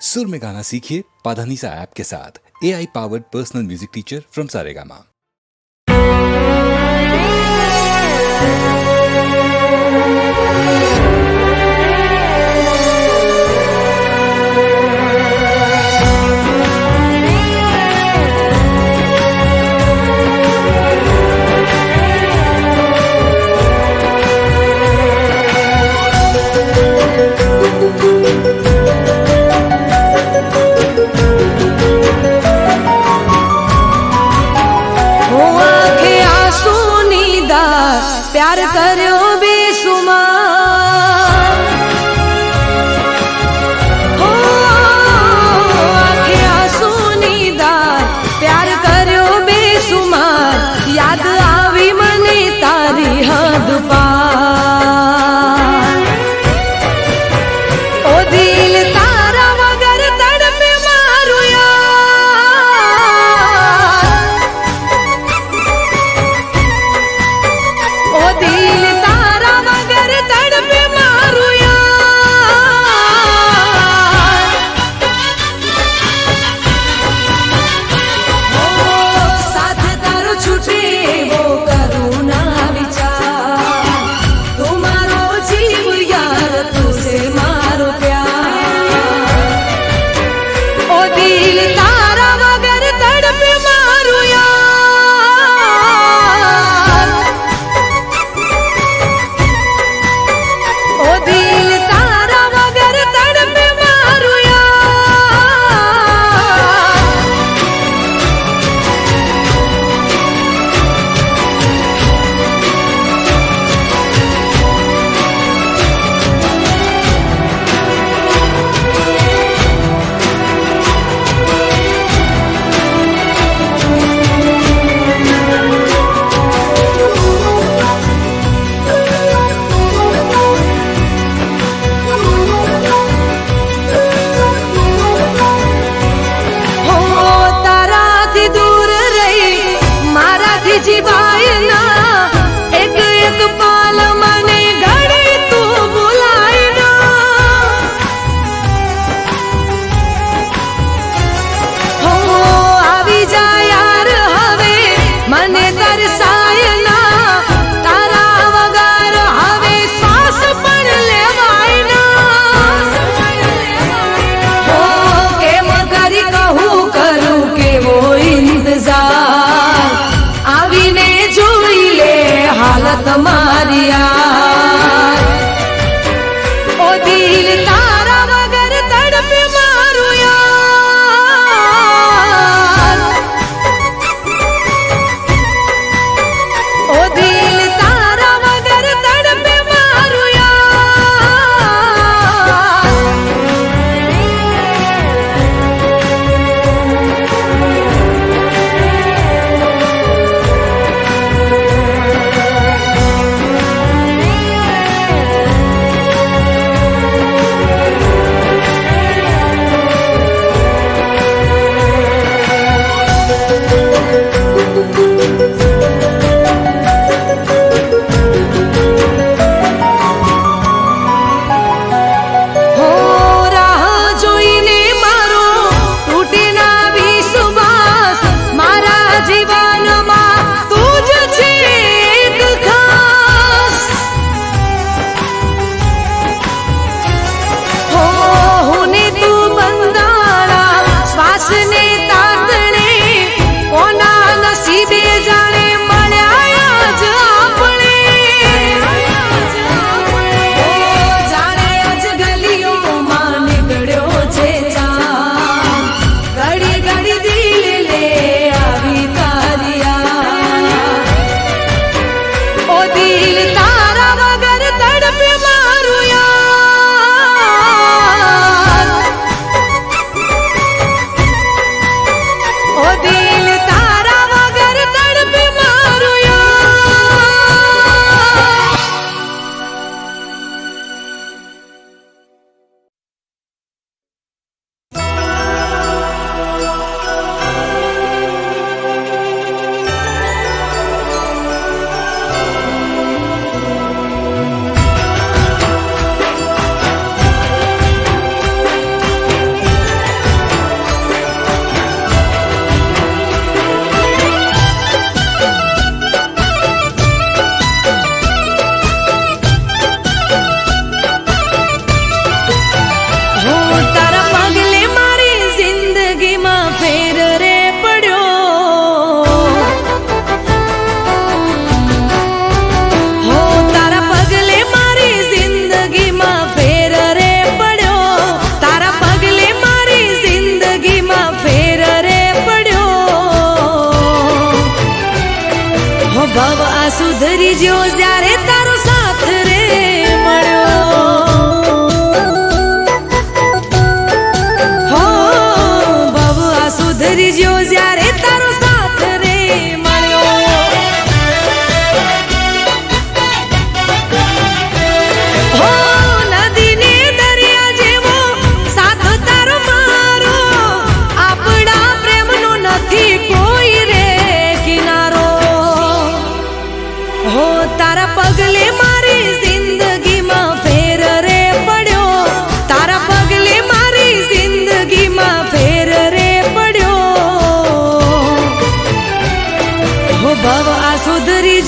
सुर में गाना सीखिए पाधानीसा ऐप के साथ। AI powered personal music teacher from Saregama.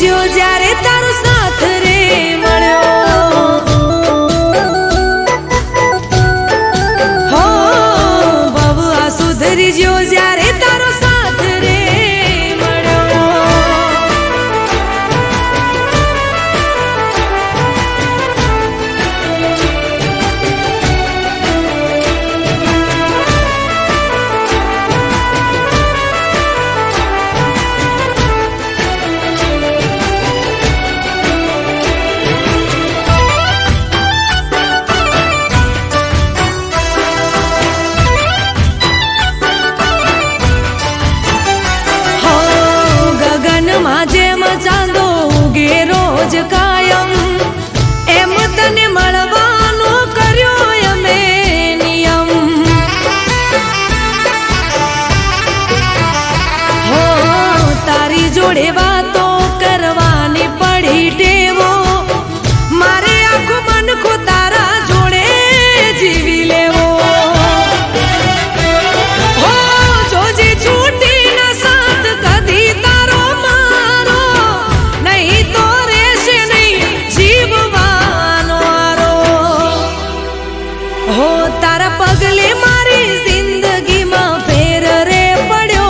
સુધરજો જ્યારે તારો સાથ રે મળ્યો. હો ભવ આ સુધરજો જ્યારે તારો સાથ રે મળ્યો. જેમ ચાંદો ઉગે રોજ કાયમ એમ તને મળવાનો કર્યો અમે નિયમ. હો તારી જોડે વાતો કરવાની પડી ટેવો મારે આખું મનખું તારા જોડે જીવી લેવો. હો જોજે છૂટી ના સાથ કદી તારો તારા પગલે મારી જિંદગીમાં ફેર રે પડ્યો.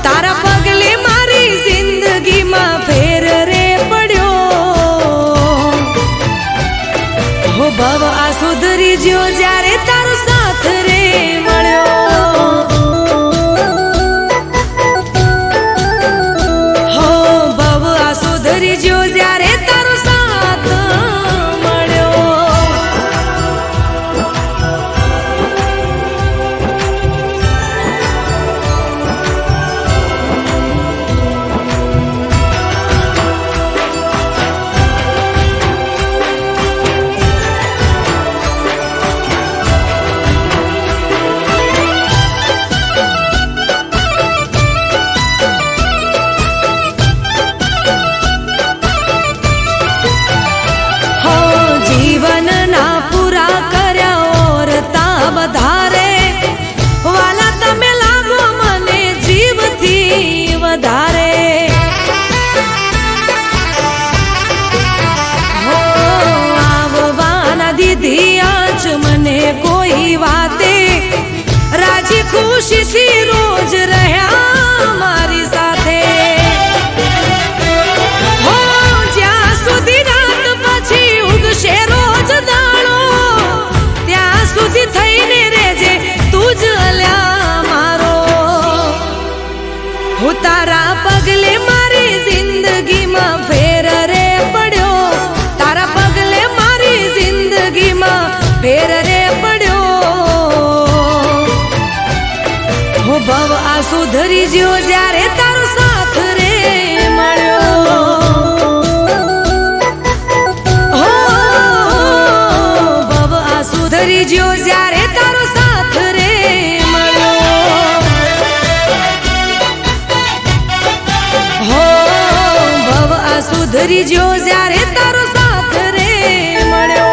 તારા પગલે મારી જિંદગીમાં ફેર રે પડ્યો. હો ભવ આ સુધરી જ્યો જ્યારે તારો સાથ રે મળ્યો. હો ભવ આ સુધરી જ્યો જ્યારે તારો સાથ મળ્યો. મને કોઈ વાતે રાજી ખુશી થી રોજ રહ્યા મારી સાથે. હો જ્યાં સુધી રાત પછી ઉગશે રોજ દાણો ત્યાં સુધી થઈને રેજે તું જ અલ્યા મારો. હું તારા પગલે મારી જિંદગીમાં ફેર રે પડ્યો. તારા પગલે મારી જિંદગીમાં ફેર રે પડ્યો. હો ભવ આ સુધરી જ્યો જ્યારે તારો સાથ રે મળ્યો. હો ભવ આ સુધરી જ્યો જ્યારે તારો સાથ રે મળ્યો. હો ભવ આ સુધરી જ્યો જ્યારે તારો સાથ રે મળ્યો.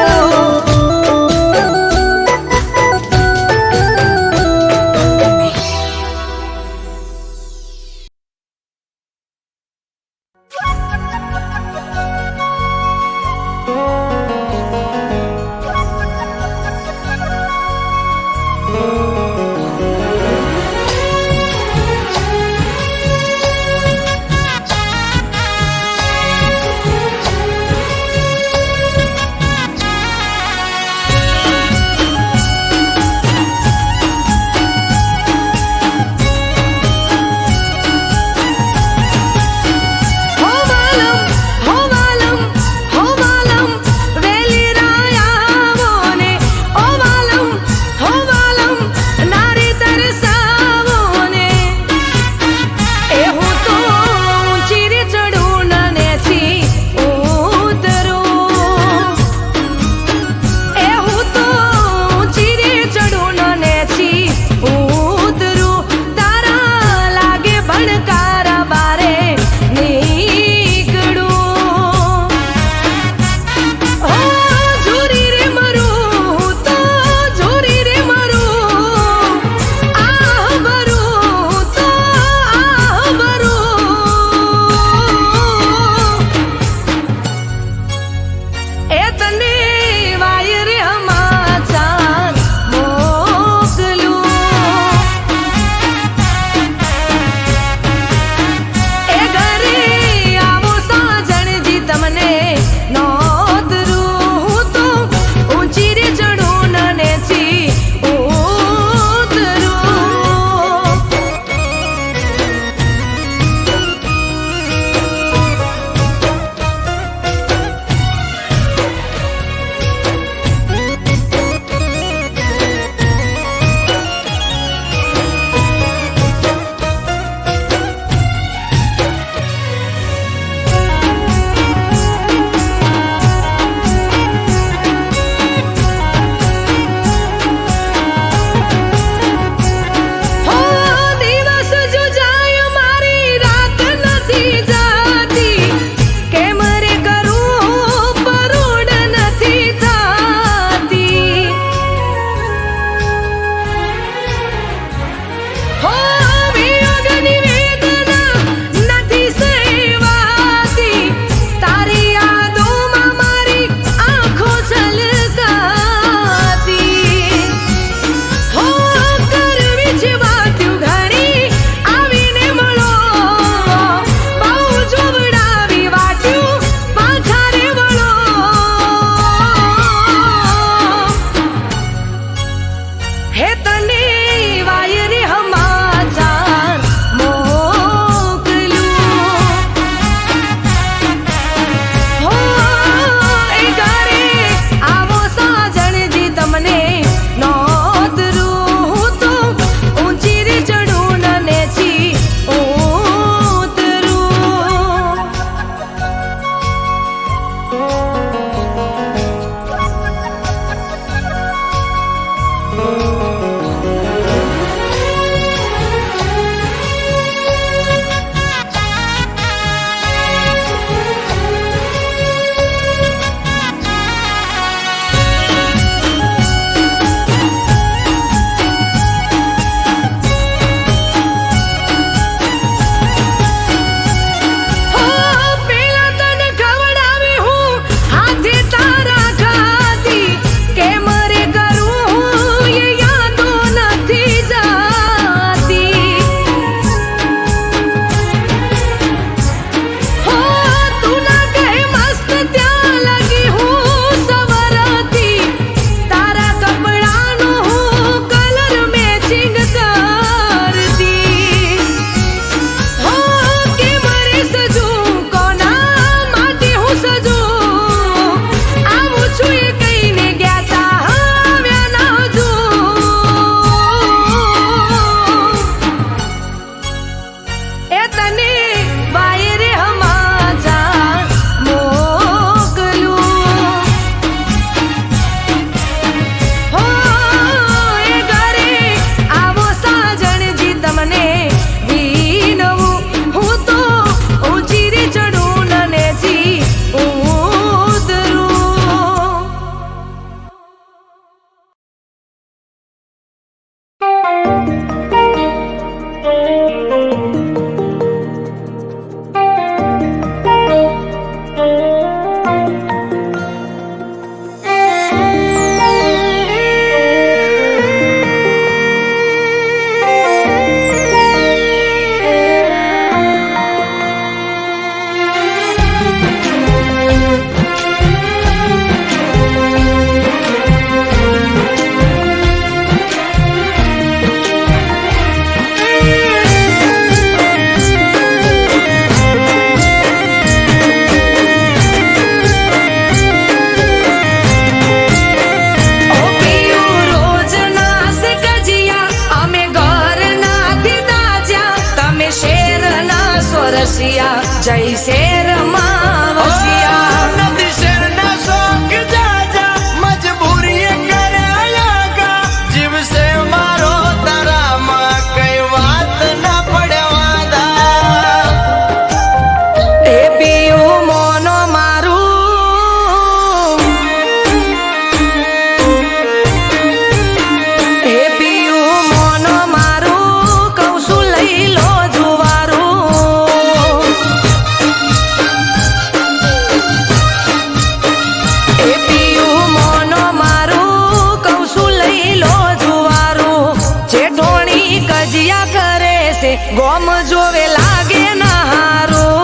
જેઠોણી કજિયા કરે છે ગોમ જોવે લાગે ના હારું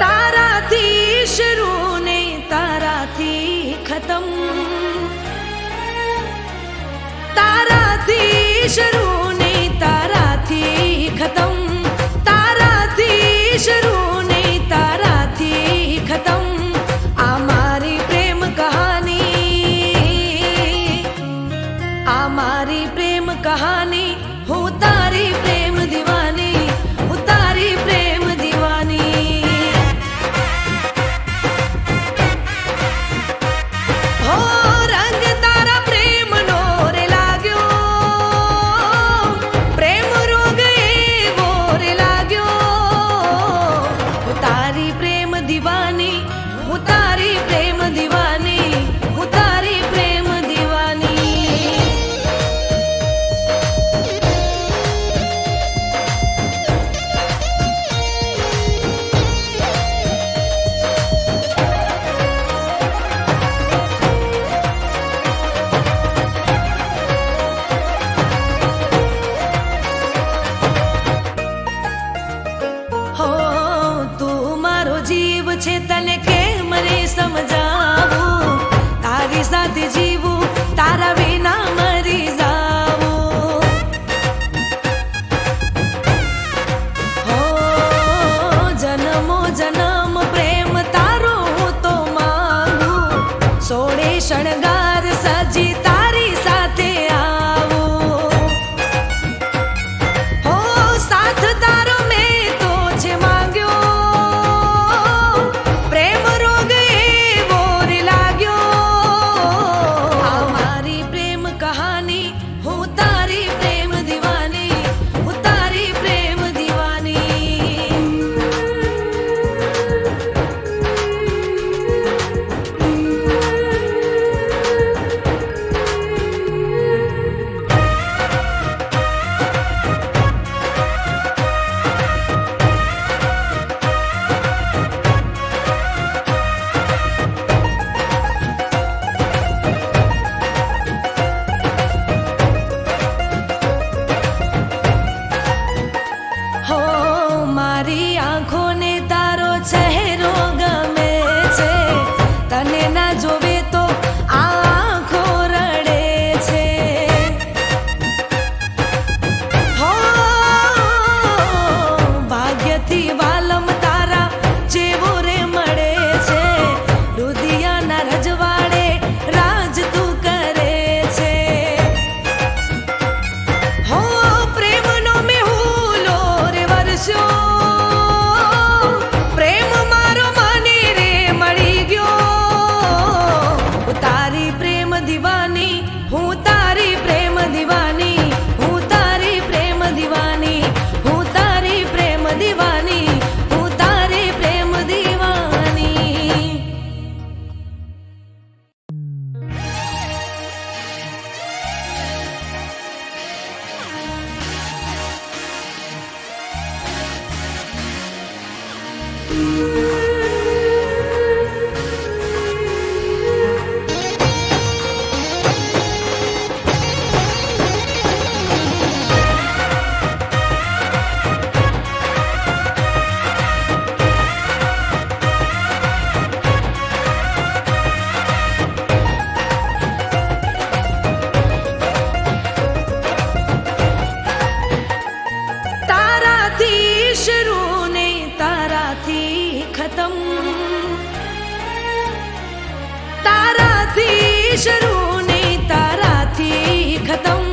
તારાથી શરૂ ને તારાથી ખતમ, તારાથી શરૂ ને તારાથી ખતમ, તારાથી શરૂ ને તારાથી ખતમ. આ મારી પ્રેમ કહાની, આ મારી પ્રેમ કહાની. હું તારી પ્રેમ દીવાની, હું તારી પ્રેમ દીવાની. હો રંગ તારા પ્રેમનો રે લાગ્યો, પ્રેમ રોગ એવો રે લાગ્યો. હું તારી પ્રેમ દીવાની, હું તારી પ્રેમ દીવાની, હું તારી પ્રેમ દીવાની. હો તું મારો જીવ છે, તને કેમ રે સમજાવું. તારી સાથે જીવું, તારા વિના મરી જાવું. હો જન્મો જન્મ પ્રેમ તારો હું તો માંગું. સોળે શણગાર સજી તારી સાથે આવું. હો સાથ તારો મેં તો છે માંગ્યો, પ્રેમ રોગ એવો રે લાગ્યો. આ મારી પ્રેમ કહાની, હું તારી પ્રેમ દીવાની, હું તારી પ્રેમ દીવાની. હો મારી આંખોને તારો ચહેરો ગમે છે, તને ના જોવે તો આ આંખો રડે છે. હો ભાગ્યથી વાલમ તારા જેવો રે મળે છે. રુદિયાના રજવાડે રાજ તું કરે છે. હો પ્રેમનો મેહુલો રે વરસ્યો, પ્રેમ મારો મને રે મળી ગયો. હું તારી પ્રેમ દીવાની, હું તારી પ્રેમ દીવાની, હું તારી પ્રેમ દીવાની, હું તારી પ્રેમ દીવાની, હું તારી પ્રેમ દીવાની. તારાથી શરૂ ને તારાથી ખતમ, તારાથી શરૂ ને તારાથી ખતમ,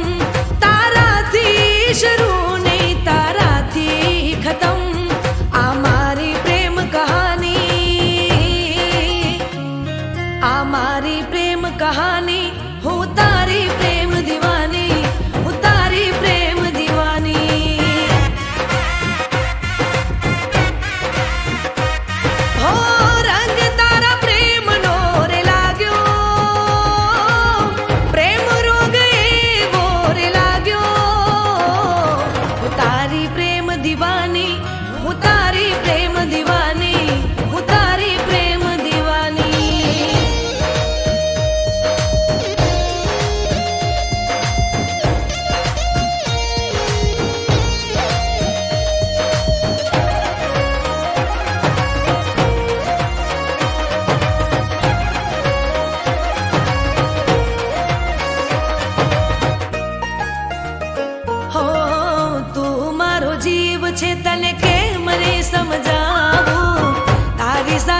તારાથી શરૂ ને તારાથી ખતમ. આ મારી પ્રેમ કહાની, આ મારી પ્રેમ કહાની. હું તારી પ્રેમ દીવાની, હું તારી પ્રેમ દીવાની. હો રંગ તારા પ્રેમનો રે લાગ્યો,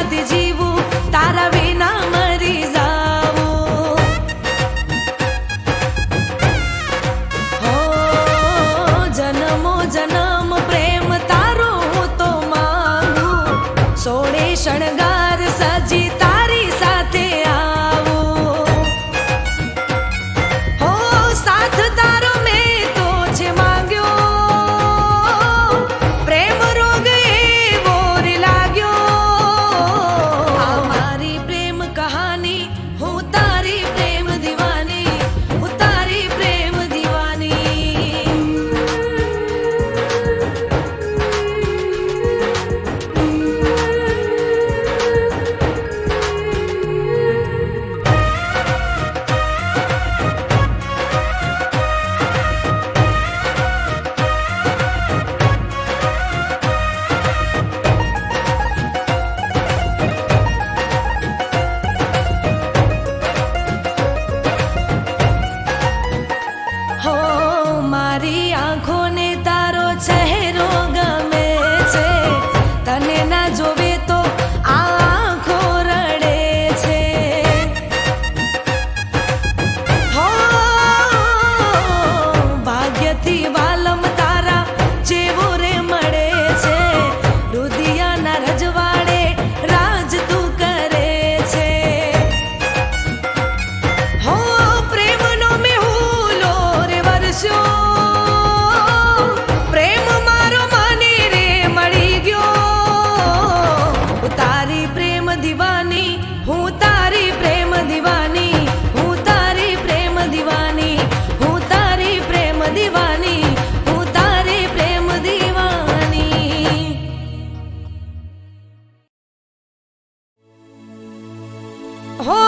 આશાથી જીવું, તારા વિના મરી જાવું. હો જન્મો જન્મ પ્રેમ તારો હું તો માંગુ, સોળે શણગાર સજી તારી સાથે આવું. હો સાથ તારો મેં તો છે માંગ્યો, પ્રેમ રોગ એવો રે લાગ્યો. આ મારી પ્રેમ કહાની, હું તારી પ્રેમ દીવાની, હું તારી પ્રેમ દીવાની. હો મારી આંખોને તારો ચહેરો ગમે છે, તને ના જોવે તો આ આંખો રડે છે. હો ભાગ્યથી વાલમ તારા જેવો રે મળે છે, રુદિયાના રજવાડે રાજ તું કરે છે. હો પ્રેમનો મેહુલો રે વરસ્યો, પ્રેમ મારો મને રે મળી ગયો. હું તારી પ્રેમ દીવાની, હું તારી પ્રેમ દીવાની, હું તારી પ્રેમ દીવાની, હું તારી પ્રેમ દીવાની, હું તારી પ્રેમ દીવાની. હો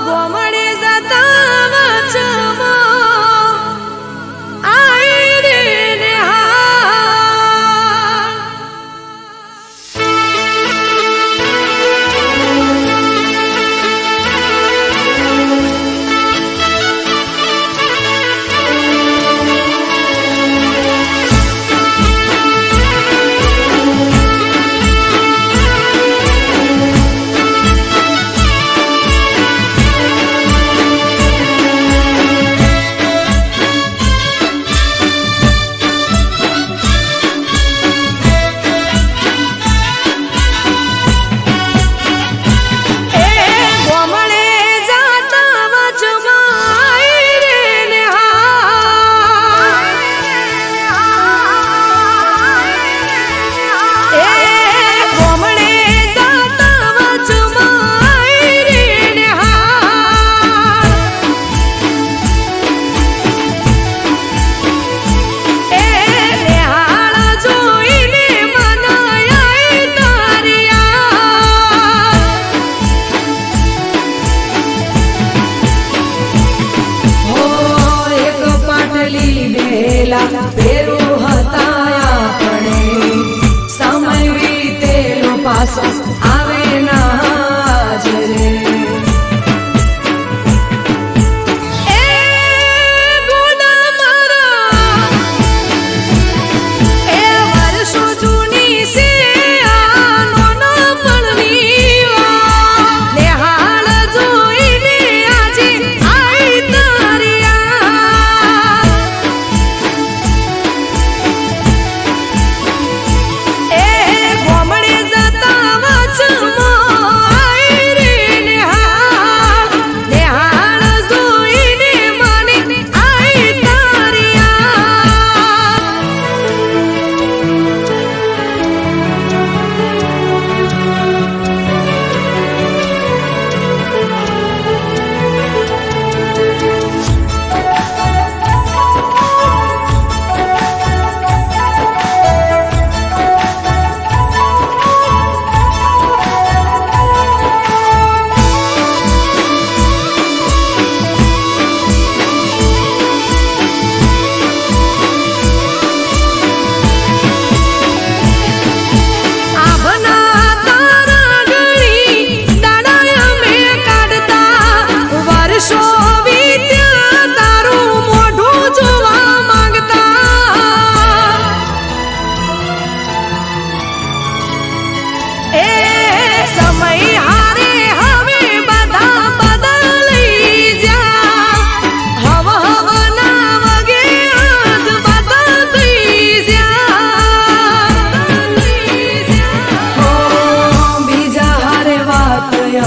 ગોમડે જતા વચમો આઈ રે નેહાળ.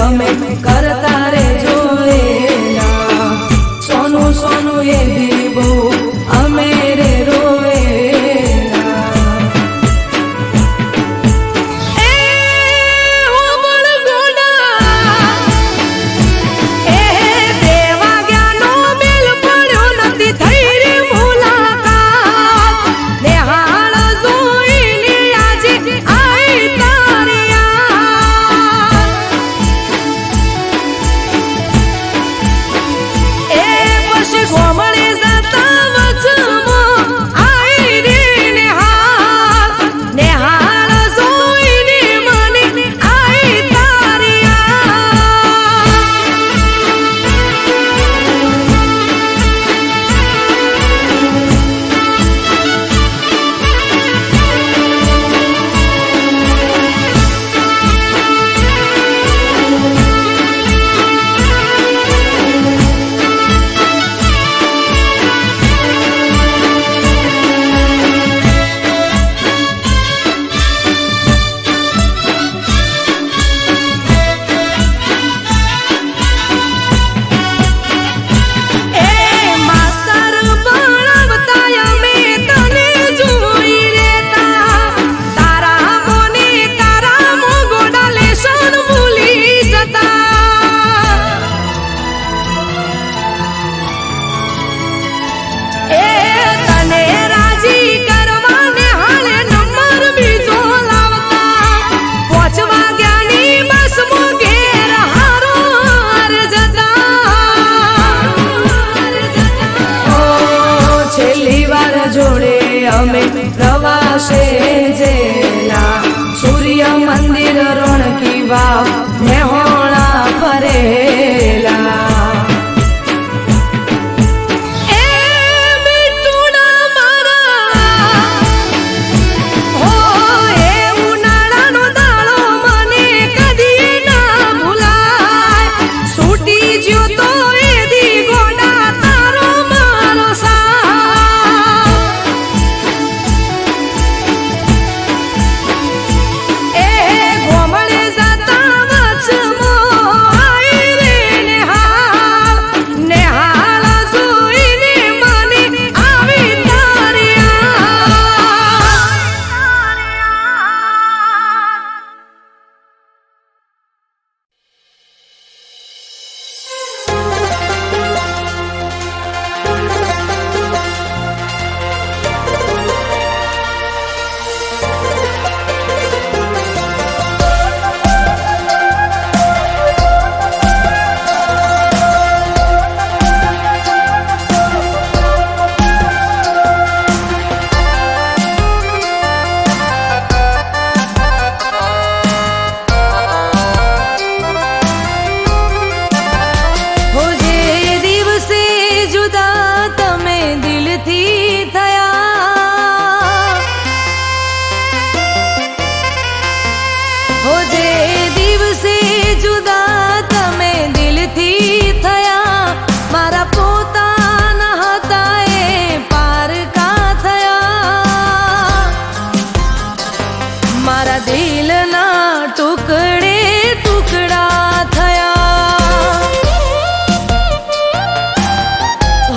અમે કરતા રે જોયેલા, સોનું સોનું એ બી બહુ અમે રે રોવેલા. એ ઓબળ ગોડા, એ દેવા જ્ઞાનો બેલ પડ્યો નથી થઈ રે મુલાકાત, નેહાળ જોઈને આજે આઈ તારી યાદ. એ પછી ગોમડે જતા વચમાં આઈ રે નેહાળ, નેહાળ જોઈને મને આઈ તારી યાદ. એ માસ્તર ભણાવતા અમે તને જોઈ રેતા, તારા મોને તારા મોગોડા લેસન ભૂલી જતા. એ તને રાજી કરવાને હાલે નંબર બીજો લાવતા, પહોંચવા ગ્યાની બસ મો ઘેર હારો હાર જતા. ઓ છેલ્લી વાર જોડે અમે પ્રવાસે જેલા, સૂર્ય મંદિર રોણકી વાવ નેહોણા ફરેલા. એ મીઠુડા મારા, હો એ ઉનાળાનો દાડો મને કદી ના ભૂલાય, છૂટી જ્યો તો એ દી ગોડા તારો મારો સાથ. એ ગોમડે જતા વચમાં આઈ રે નેહાળ, નેહાળ જોઈને મને આવી તારી યાદ. હો જે દિવસે જુદા તમે દિલથી થયા, હો જે દિવસે જુદા તમે દિલથી થયા, મારા પોતાના હતા એ પારકા થયા. મારા દિલના ટુકડે ટુકડા થયા.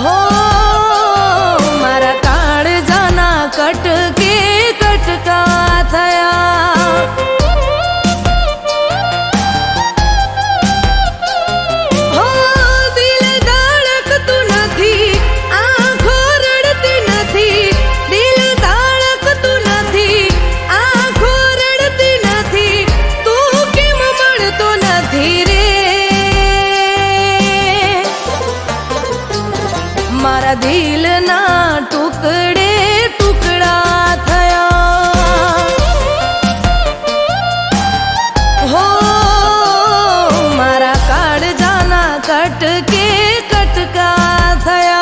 હો મારા કાળજાના કટકે કટકા થયા. હો દિલ ધડકતું નથી, આંખો રડતી નથી, દિલ ધડકતું નથી, આંખો રડતી નથી, તું કેમ મળતો નથી રે. મારા દિલના ટુકડે ટુકડા થયા. હો મારા કાળજાના કટકે કટકા થયા.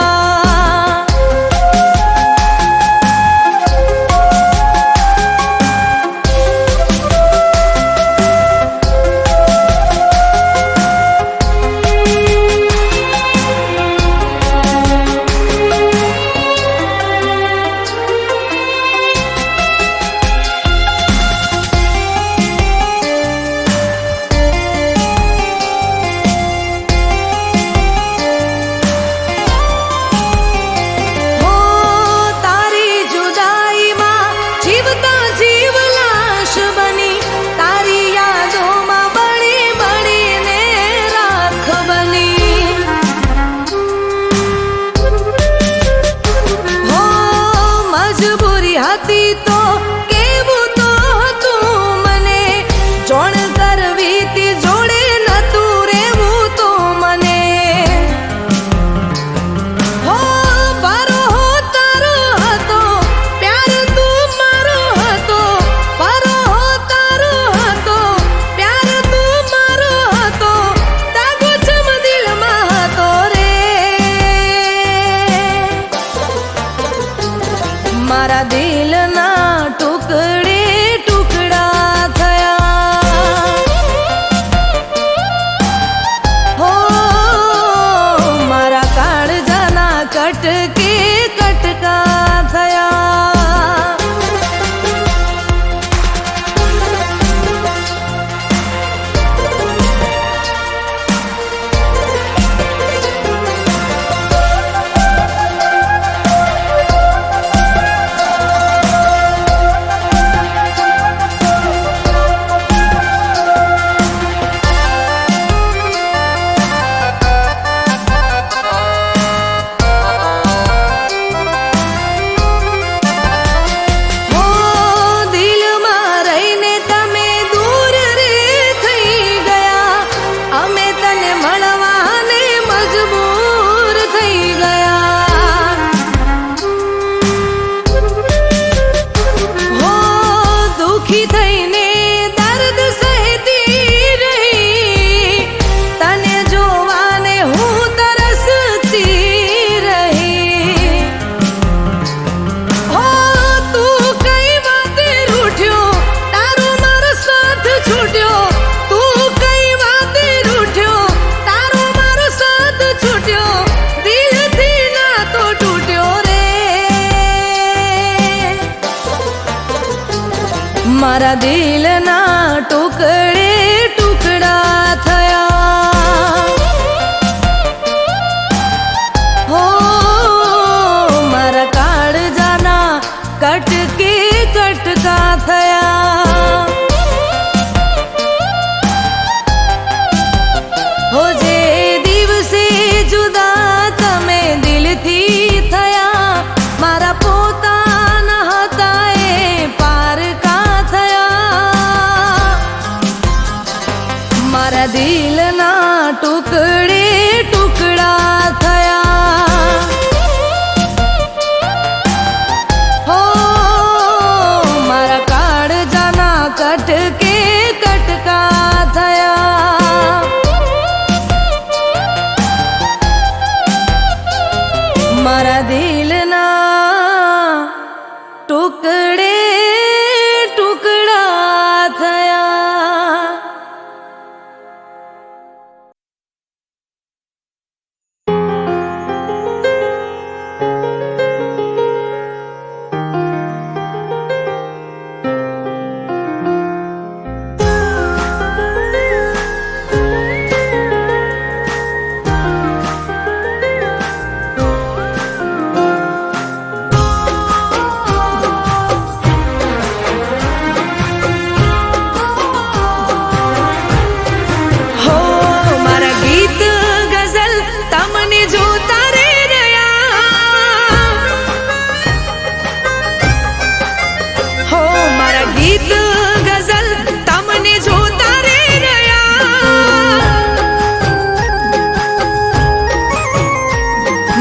મારા દિલના ટુકડે ટુકડા થયા. હો મારા કાળજાના કટકે કટકા થયા. મારા દિલના ટુકડે ટુકડા થયા. હો મારા કાળજાના કટકે કટકા થયા. હો જે દિવસે જુદા તમે દિલથી થયા, મારા પોતાના હતા એ પારકા થયા. મારા દિલના ટુકડે ટુકડા થયા. હો મારા કાળજાના કટકે કટકા થયા. મારા દિલના ટુકડે ટુકડા થયા.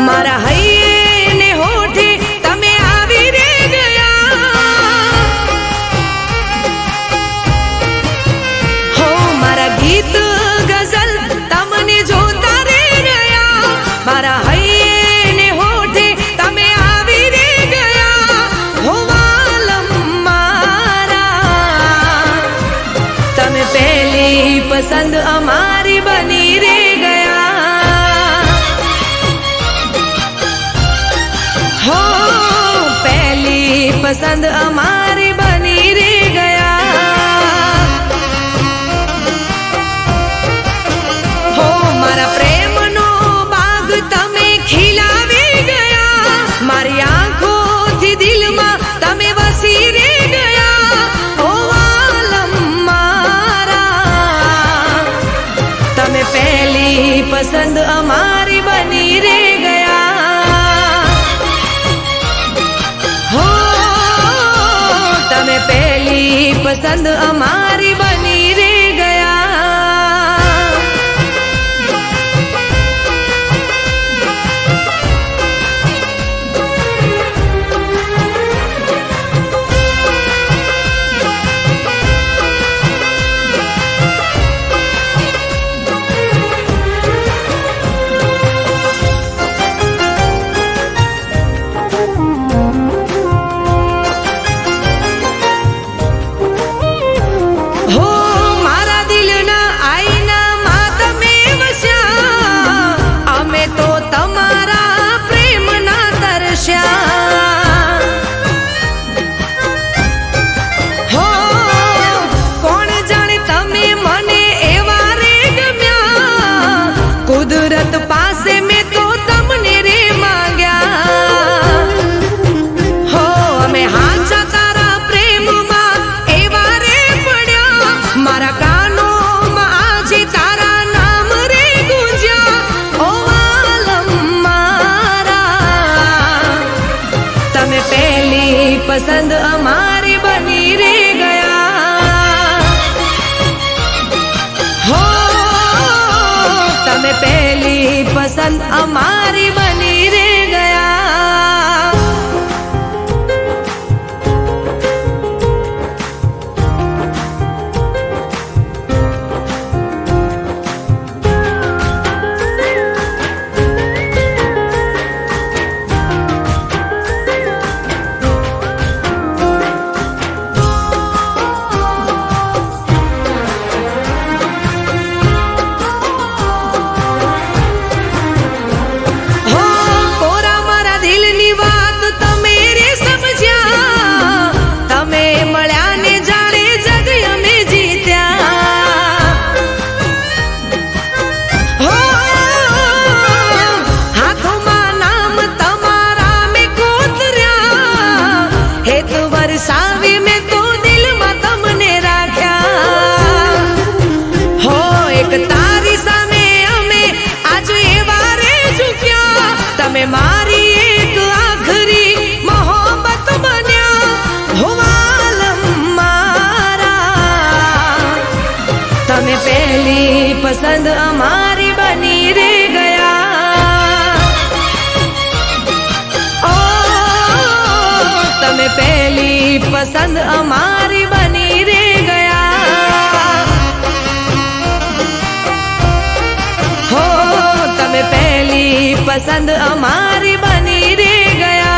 મારા હૈયે ને હોઠે તમે આવી રે ગયા. હો મારા ગીત ગઝલ તમને જોતા રે રહ્યા. મારા હૈયે ને હોઠે તમે આવી રે ગયા. હો વાલમ મારા તમે પહેલી પસંદ અમારી બની રે ગયા. પસંદ અમારી બની રે ગયા. હો મારા પ્રેમનો બાગ તમે ખીલાવી ગયા. મારી આંખોથી દિલમાં તમે વસી રે ગયા. હો આલમ મારા તમે પહેલી પસંદ અમારી બની રે ગયા. તમે પહેલી પસંદ અમારી બની રે ગયા. પસંદ અમારી બની રે ગયા. હો તમે પહેલી પસંદ અમારી બની રે ગયા. સાવી મેં તો દિલમાં તમને રાખ્યા. હો એક તારી સામે અમે આજ એવા રે ઝૂક્યા. તમે મારી એક આખરી મોહબ્બત બન્યા. હો આલમ મારા તમે પહેલી પસંદ અમારી બની રે ગયા. તમે પહેલી પસંદ અમારી બની રે ગયા. હો તમે પહેલી પસંદ અમારી બની રે ગયા.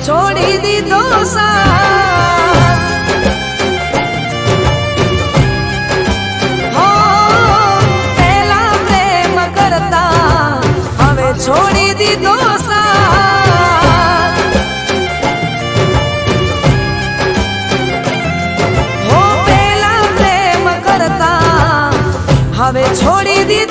છોડી દીધો સાથ હો પહેલા પ્રેમ કરતા હવે છોડી દીધો સાથ હો પહેલા પ્રેમ કરતા હવે છોડી દીધો